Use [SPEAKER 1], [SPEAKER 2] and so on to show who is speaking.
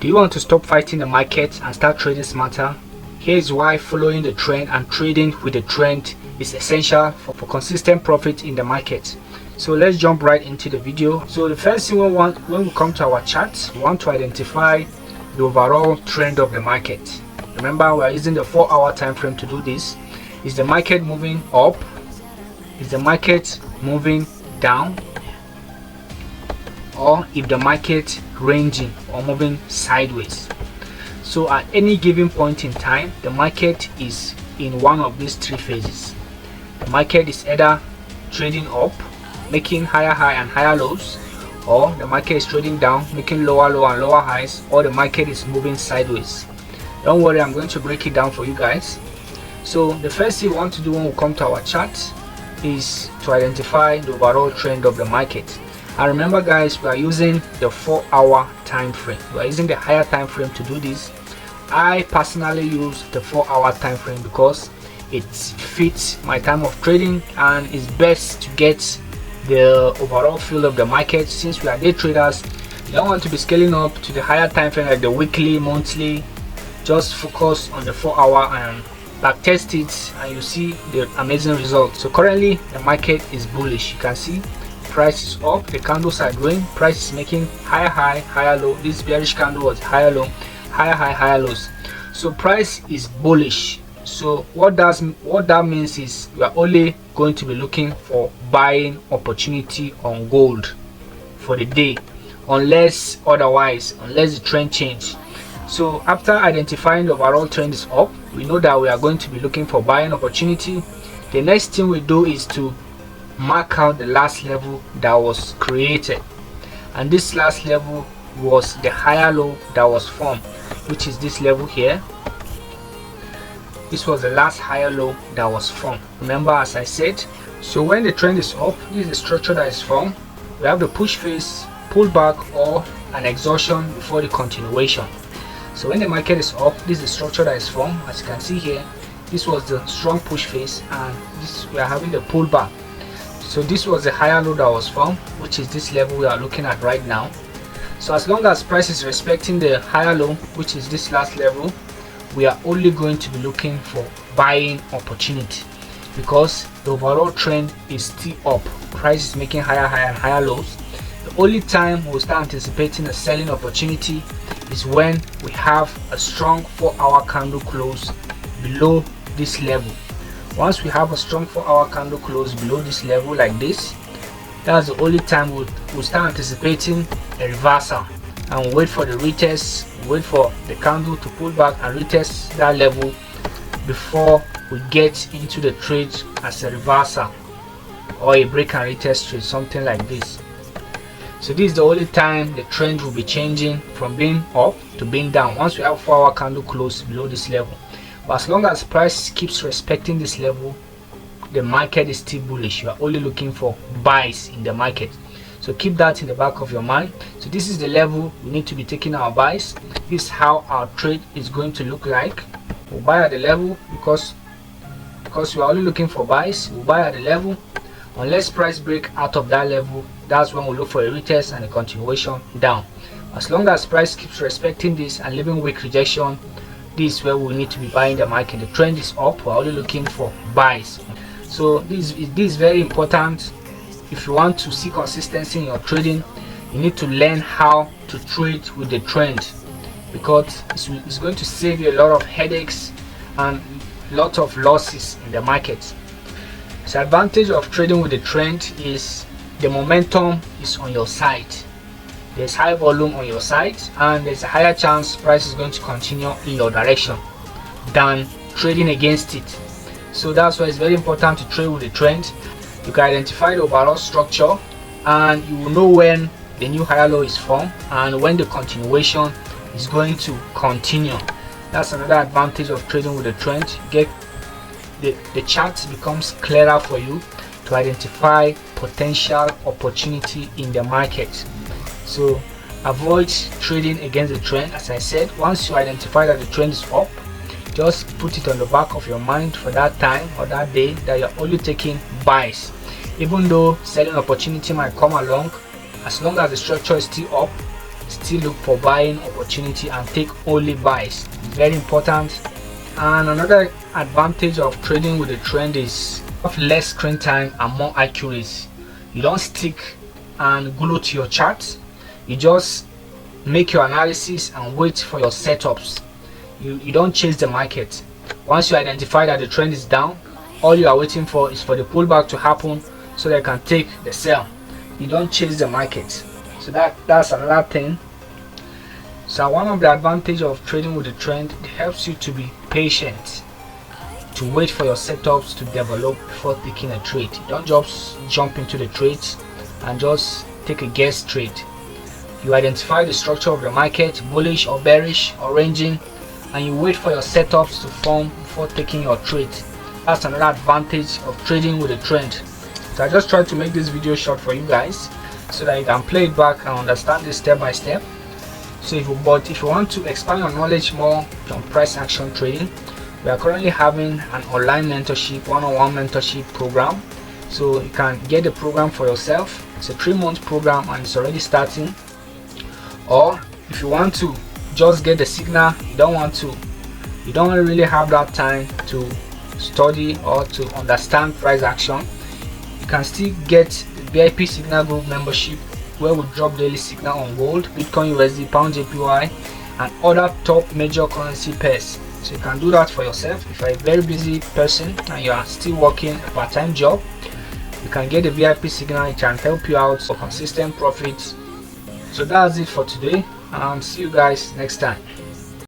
[SPEAKER 1] Do you want to stop fighting the market and start trading smarter? Here's why following the trend and trading with the trend is essential for consistent profit in the market. So let's jump right into the video. So the first thing when we come to our chart, we want to identify the overall trend of the market. Remember, we are using the 4-hour time frame to do this. Is the market moving up? Is the market moving down? Or if the market ranging or moving sideways? So at any given point in time, the market is in one of these three phases. The market is either trading up, making higher high and higher lows, or the market is trading down, making lower low and lower highs, or the market is moving sideways. Don't worry, I'm going to break it down for you guys. So the first thing we want to do when we come to our chart is to identify the overall trend of the market. And remember guys, we are using the 4-hour time frame. We are using the higher time frame to do this. I personally use the 4-hour time frame because it fits my time of trading and is best to get the overall feel of the market. Since we are day traders, you don't want to be scaling up to the higher time frame like the weekly, monthly. Just focus on the 4-hour and back test it, and you see the amazing results. So currently the market is bullish. You can see price is up, the candles are growing, price is making higher high, higher low. This bearish candle was higher low, higher high, higher lows. So price is bullish. So what that means is you are only going to be looking for buying opportunity on gold for the day, unless the trend change. So after identifying the overall trend is up, we know that we are going to be looking for buying opportunity. The next thing we do is to mark out the last level that was created, and this last level was the higher low that was formed, which is this level here. This was the last higher low that was formed. Remember, as I said, so when the trend is up, this is the structure that is formed. We have the push phase, pullback, or an exhaustion before the continuation. So when the market is up, this is the structure that is formed. As you can see here, this was the strong push phase, and we are having the pullback. So this was the higher low that was formed, which is this level we are looking at right now. So as long as price is respecting the higher low, which is this last level, we are only going to be looking for buying opportunity, because the overall trend is still up. Price is making higher high and higher lows. The only time we'll start anticipating a selling opportunity is when we have a strong 4-hour candle close below this level. Once we have a strong 4-hour candle close below this level like this, that's the only time we'll start anticipating a reversal, and wait for the retest, wait for the candle to pull back and retest that level before we get into the trade as a reversal or a break and retest trade, something like this. So this is the only time the trend will be changing from being up to being down, once we have 4-hour candle close below this level. But as long as price keeps respecting this level, the market is still bullish. You are only looking for buys in the market. So keep that in the back of your mind. So this is the level we need to be taking our buys. This is how our trade is going to look like. We'll buy at the level because we are only looking for buys. We'll buy at the level. Unless price break out of that level, that's when we look for a retest and a continuation down. As long as price keeps respecting this and leaving weak rejection, this is where we need to be buying the market. The trend is up, we're only looking for buys. So this is very important. If you want to see consistency in your trading, you need to learn how to trade with the trend, because it's going to save you a lot of headaches and a lot of losses in the market. The advantage of trading with the trend is the momentum is on your side. There's high volume on your side, and there's a higher chance price is going to continue in your direction than trading against it. So that's why it's very important to trade with the trend. You can identify the overall structure, and you will know when the new higher low is formed and when the continuation is going to continue. That's another advantage of trading with the trend. Get the chart becomes clearer for you to identify potential opportunity in the market. So avoid trading against the trend. As I said, once you identify that the trend is up, just put it on the back of your mind for that time or that day that you're only taking buys. Even though selling opportunity might come along, as long as the structure is still up, still look for buying opportunity and take only buys. Very important. And another advantage of trading with a trend is of less screen time and more accuracy. You don't stick and glue to your charts. You just make your analysis and wait for your setups. You don't chase the market. Once you identify that the trend is down, all you are waiting for is for the pullback to happen so they can take the sell. You don't chase the market. So that's another thing. So one of the advantages of trading with the trend, it helps you to be patient, to wait for your setups to develop before taking a trade. Don't just jump into the trades and just take a guess trade. You identify the structure of the market, bullish or bearish or ranging, and you wait for your setups to form before taking your trade. That's another advantage of trading with a trend. So I just tried to make this video short for you guys so that you can play it back and understand this step by step. So if you want to expand your knowledge more on price action trading, we are currently having an online mentorship, one-on-one mentorship program. So you can get the program for yourself. It's a 3-month program and it's already starting. Or if you want to just get the signal, you don't really have that time to study or to understand price action, you can still get the VIP signal group membership, where we drop daily signal on gold, Bitcoin USD, pound JPY, and other top major currency pairs. So you can do that for yourself. If you're a very busy person and you are still working a part-time job, you can get the VIP signal. It can help you out for consistent profits. So that's it for today, and see you guys next time.